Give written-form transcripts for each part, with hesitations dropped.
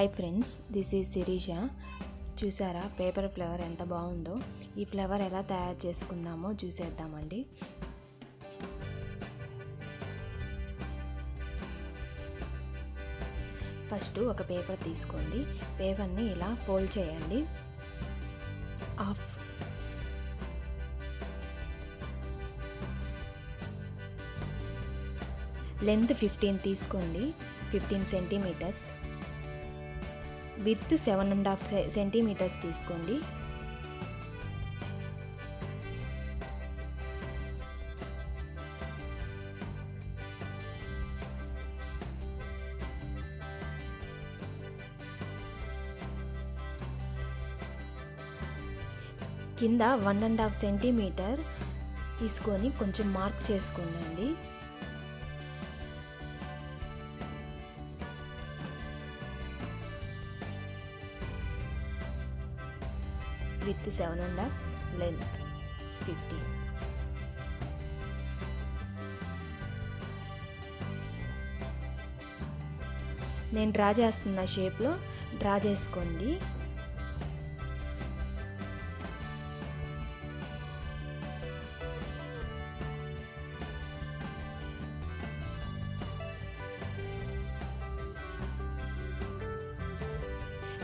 Hi friends, this is Shirisha. చూసారా paper flower ఎంత బాగుందో? ఈ ఫ్లవర్ ఎలా తయారు చేసుకుందామో చూసేద్దామండి. ఫస్ట్ ఒక పేపర్ తీసుకోండి. పేపర్ని ఇలా ఫోల్డ్ చేయండి. ఆఫ్ లెంత్ 15 తీసుకోండి, 15 సెంటీమీటర్స్. విత్ 7.5 సెంటీమీటర్స్ తీసుకోండి. కింద 1.5 సెంటీమీటర్ తీసుకొని కొంచెం మార్క్ చేసుకోండి. With 7.5 length 15. నేను డ్రా చేస్తున్న షేప్లో డ్రా చేసుకోండి.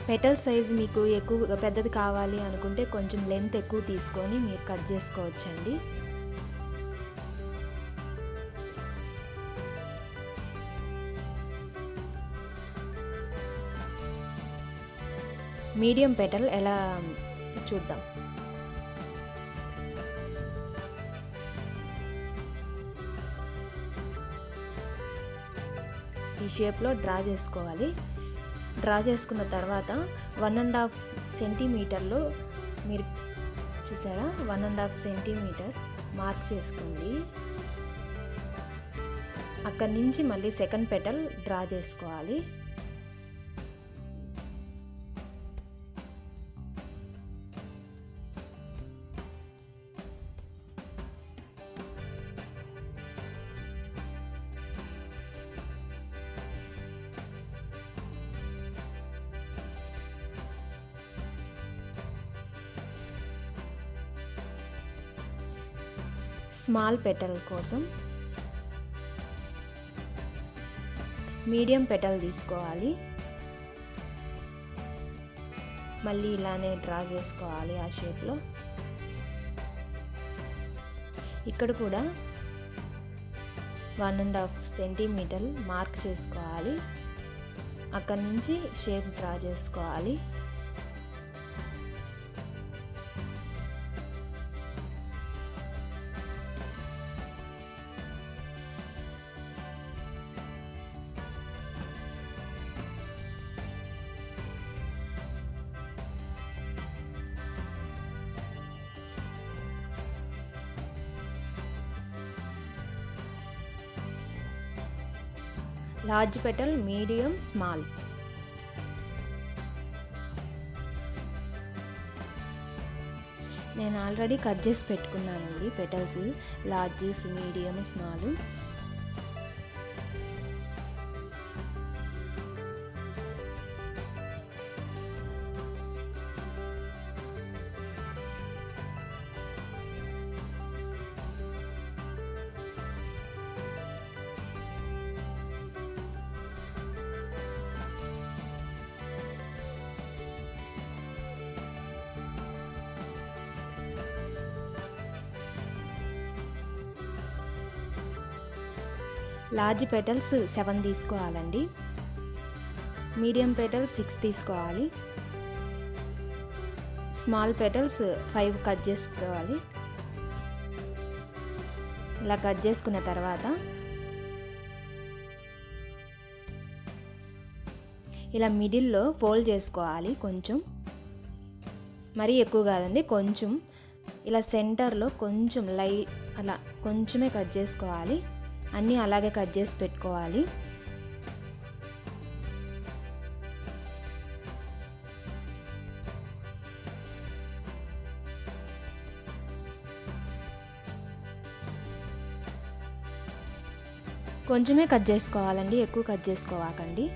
పెటల్ సైజ్ మీకు ఎక్కువ పెద్దది కావాలి అనుకుంటే కొంచెం లెంత్ ఎక్కువ తీసుకొని మీరు కట్ చేసుకోవచ్చండి. మీడియం పెటల్ ఎలా చూద్దాం. ఈ షేప్లో డ్రా చేసుకోవాలి. డ్రా చేసుకున్న తర్వాత 1.5 సెంటీమీటర్లో మీరు చూసారా 1.5 సెంటీమీటర్ మార్క్ చేసుకోండి. అక్కడి నుంచి మళ్ళీ సెకండ్ పెటల్ డ్రా చేసుకోవాలి. స్మాల్ పెటల్ కోసం మీడియం పెటల్ తీసుకోవాలి. మళ్ళీ ఇలానే డ్రా చేసుకోవాలి ఆ షేప్లో. ఇక్కడ కూడా 1.5 సెంటీమీటర్ మార్క్ చేసుకోవాలి. అక్కడి నుంచి షేప్ డ్రా చేసుకోవాలి. Large petal, medium, small. నేను ఆల్రెడీ కట్ చేసి పెట్టుకున్నానండి petals, large, medium, small. Large petals 7 తీసుకోవాలండి. మీడియం పెటల్స్ 6 తీసుకోవాలి. స్మాల్ పెటల్స్ 5 కట్ చేసుకోవాలి. ఇలా కట్ చేసుకున్న తర్వాత ఇలా మిడిల్లో ఫోల్డ్ చేసుకోవాలి. కొంచెం, మరీ ఎక్కువ కాదండి, కొంచెం. ఇలా సెంటర్లో కొంచెం లైట్ అలా కొంచెమే కట్ చేసుకోవాలి. అన్నీ అలాగే కట్ చేసి పెట్టుకోవాలి. కొంచెమే కట్ చేసుకోవాలండి, ఎక్కువ కట్ చేసుకోవాకండి.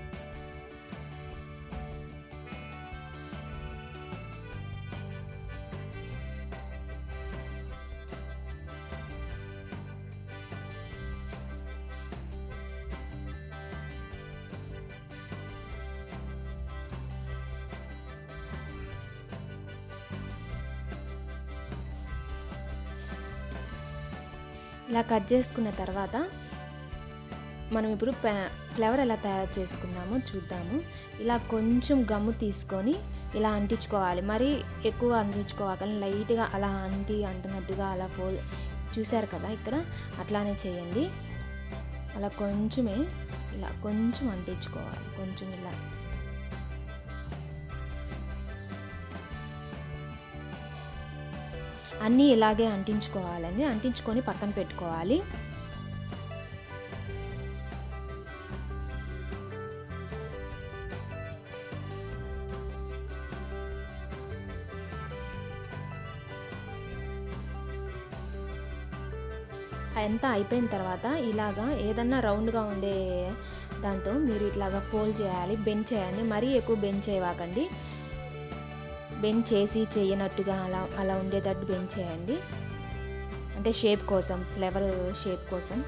ఇలా కట్ చేసుకున్న తర్వాత మనం ఇప్పుడు ఫ్లవర్ ఎలా తయారు చేసుకుందామో చూద్దాము. ఇలా కొంచెం గమ్ము తీసుకొని ఇలా అంటించుకోవాలి. మరీ ఎక్కువ అంటించుకోవాలి, లైట్గా అలా అంటున్నట్టుగా అలా చూసారు కదా ఇక్కడ, అట్లానే చేయండి. అలా కొంచెమే ఇలా కొంచెం అంటించుకోవాలి, కొంచెం ఇలా. అన్నీ ఇలాగే అంటించుకోవాలండి. అంటించుకొని పక్కన పెట్టుకోవాలి. అంతా అయిపోయిన తర్వాత ఇలాగా ఏదన్నా రౌండ్గా ఉండే దాంతో మీరు ఇట్లాగా ఫోల్డ్ చేయాలి, బెండ్ చేయాలి. మరీ ఎక్కువ బెండ్ చేయవాకండి, బెండ్ చేసి చేయనట్టుగా అలా ఉండేటట్టు బెండ్ చేయండి. అంటే షేప్ కోసం, ఫ్లవర్ షేప్ కోసం.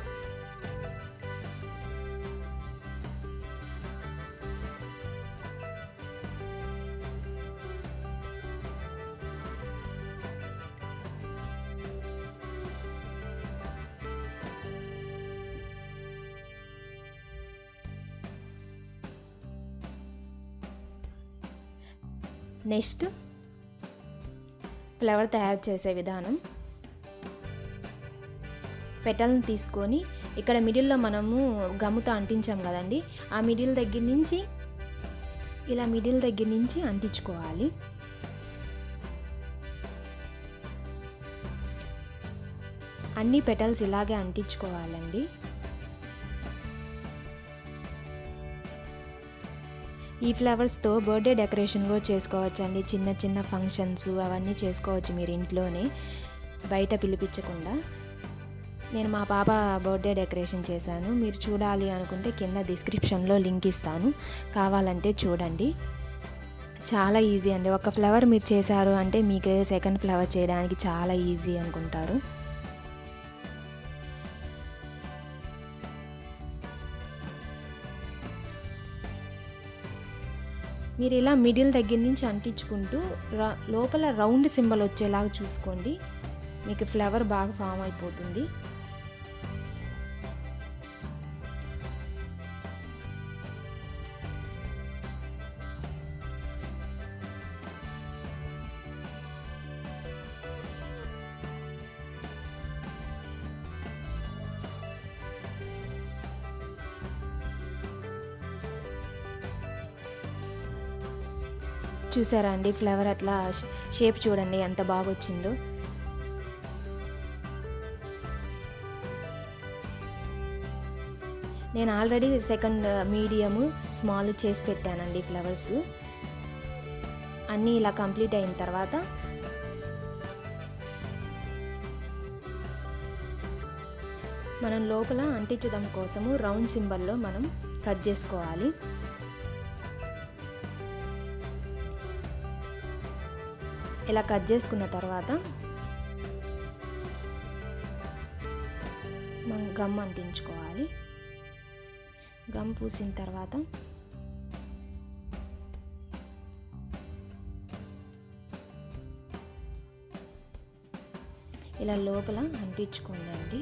నెక్స్ట్ ఫ్లవర్ తయారు చేసే విధానం. పెటల్ని తీసుకొని ఇక్కడ మిడిల్లో మనము గమ్ముతో అంటించాం కదండి, ఆ మిడిల్ దగ్గర నుంచి ఇలా మిడిల్ దగ్గర నుంచి అంటించుకోవాలి. అన్ని పెటల్స్ ఇలాగే అంటించుకోవాలండి. ఈ ఫ్లవర్స్తో బర్త్డే డెకరేషన్ కూడా చేసుకోవచ్చు అండి. చిన్న చిన్న ఫంక్షన్స్ అవన్నీ చేసుకోవచ్చు మీరు ఇంట్లోనే, బయట పిలిపించకుండా. నేను మా పాప బర్త్డే డెకరేషన్ చేశాను. మీరు చూడాలి అనుకుంటే కింద డిస్క్రిప్షన్లో లింక్ ఇస్తాను, కావాలంటే చూడండి. చాలా ఈజీ అండి. ఒక ఫ్లవర్ మీరు చేశారు అంటే మీకు సెకండ్ ఫ్లవర్ చేయడానికి చాలా ఈజీ అనుకుంటారు. మీరు ఇలా మిడిల్ దగ్గర నుంచి అంటించుకుంటూ లోపల రౌండ్ సింబల్ వచ్చేలాగా చూసుకోండి, మీకు ఫ్లవర్ బాగా ఫామ్ అయిపోతుంది. చూసారా అండి, ఫ్లవర్ అట్లా షేప్ చూడండి ఎంత బాగా వచ్చిందో. నేను ఆల్రెడీ సెకండ్ మీడియము స్మాల్ చేసి పెట్టానండి ఫ్లవర్స్ అన్నీ. ఇలా కంప్లీట్ అయిన తర్వాత మనం లోపల అంటించడం కోసము రౌండ్ సింబల్లో మనం కట్ చేసుకోవాలి. ఇలా కట్ చేసుకున్న తర్వాత మనం గమ్ అంటించుకోవాలి. గమ్ పూసిన తర్వాత ఇలా లోపల అంటించుకోండి.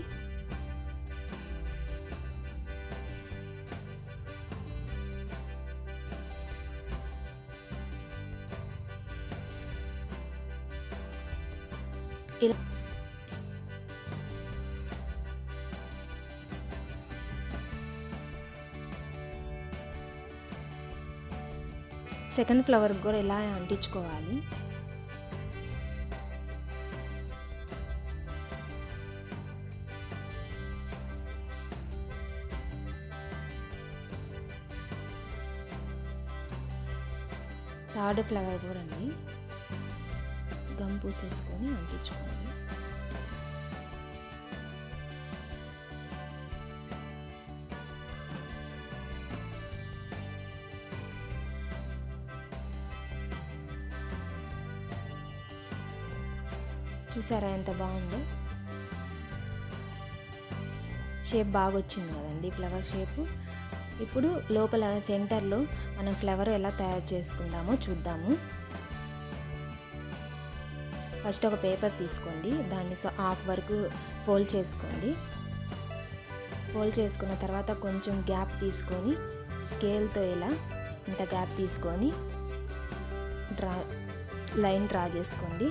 ఇలా సెకండ్ ఫ్లవర్ కూడా ఇలా అంటించుకోవాలి. థర్డ్ ఫ్లవర్ కూడా అండి గమ్ పూసేసుకొని అంటించుకోండి. చూసారా ఎంత బాగుందో, షేప్ బాగా వచ్చింది కదండి ఫ్లవర్ షేపు. ఇప్పుడు లోపల సెంటర్లో మనం ఫ్లవర్ ఎలా తయారు చేసుకుందామో చూద్దాము. ఫస్ట్ ఒక పేపర్ తీసుకోండి, దాన్ని హాఫ్ వరకు ఫోల్డ్ చేసుకోండి. ఫోల్డ్ చేసుకున్న తర్వాత కొంచెం గ్యాప్ తీసుకొని స్కేల్తో ఇలా ఇంత గ్యాప్ తీసుకొని లైన్ డ్రా చేసుకోండి.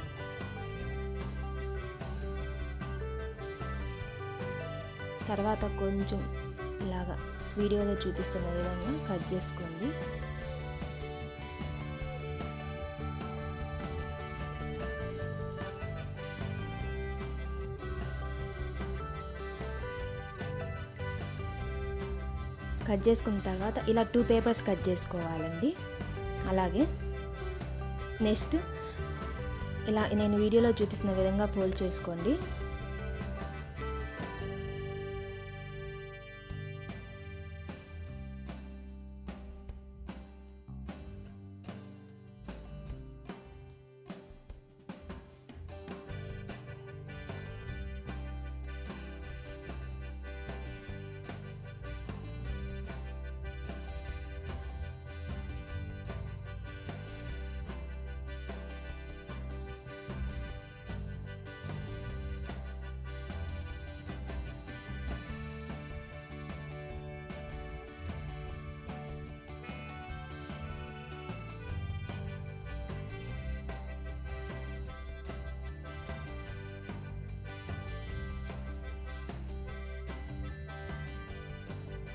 తర్వాత కొంచెం ఇలాగా వీడియోలో చూపిస్తున్న విధంగా కట్ చేసుకోండి. కట్ చేసుకున్న తర్వాత ఇలా 2 పేపర్స్ కట్ చేసుకోవాలండి. అలాగే నెక్స్ట్ ఇలా నేను వీడియోలో చూపిస్తున్న విధంగా ఫోల్డ్ చేసుకోండి.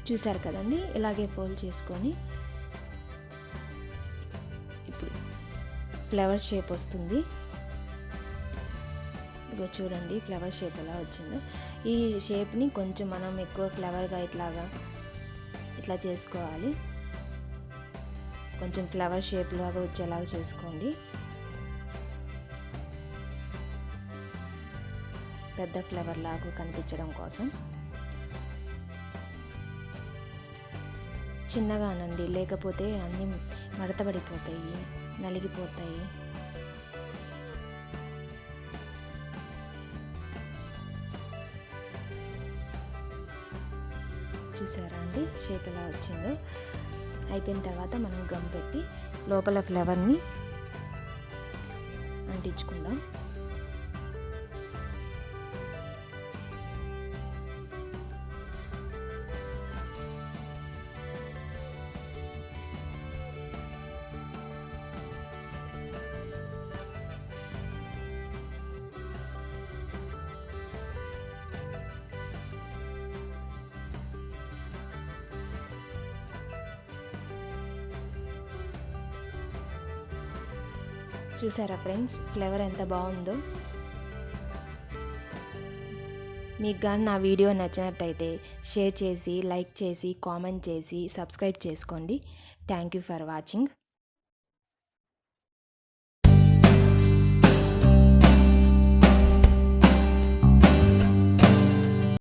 చూసారు కదండి, ఇలాగే ఫోల్డ్ చేసుకొని ఇప్పుడు ఫ్లవర్ షేప్ వస్తుంది. ఇదిగో చూడండి ఫ్లవర్ షేప్ ఎలా వచ్చిందో. ఈ షేప్ని కొంచెం మనం ఎక్కువ క్లవర్గా ఇట్లా చేసుకోవాలి. కొంచెం ఫ్లవర్ షేప్ లాగా వచ్చేలాగా చేసుకోండి. పెద్ద ఫ్లవర్ లాగా కనిపించడం కోసం చిన్నగానండి, లేకపోతే అన్నీ మడతపడిపోతాయి, నలిగిపోతాయి. చూసారా అండి షేప్ ఎలా వచ్చిందో. అయిపోయిన తర్వాత మనం గమ్ పెట్టి లోపల ఫ్లవర్ని అంటించుకుందాం. చూసారా ఫ్రెండ్స్ ఫ్లేవర్ ఎంత బాగుందో. మీకు కానీ నా వీడియో నచ్చినట్టయితే షేర్ చేసి, లైక్ చేసి, కామెంట్ చేసి, సబ్స్క్రైబ్ చేసుకోండి. Thank you for watching.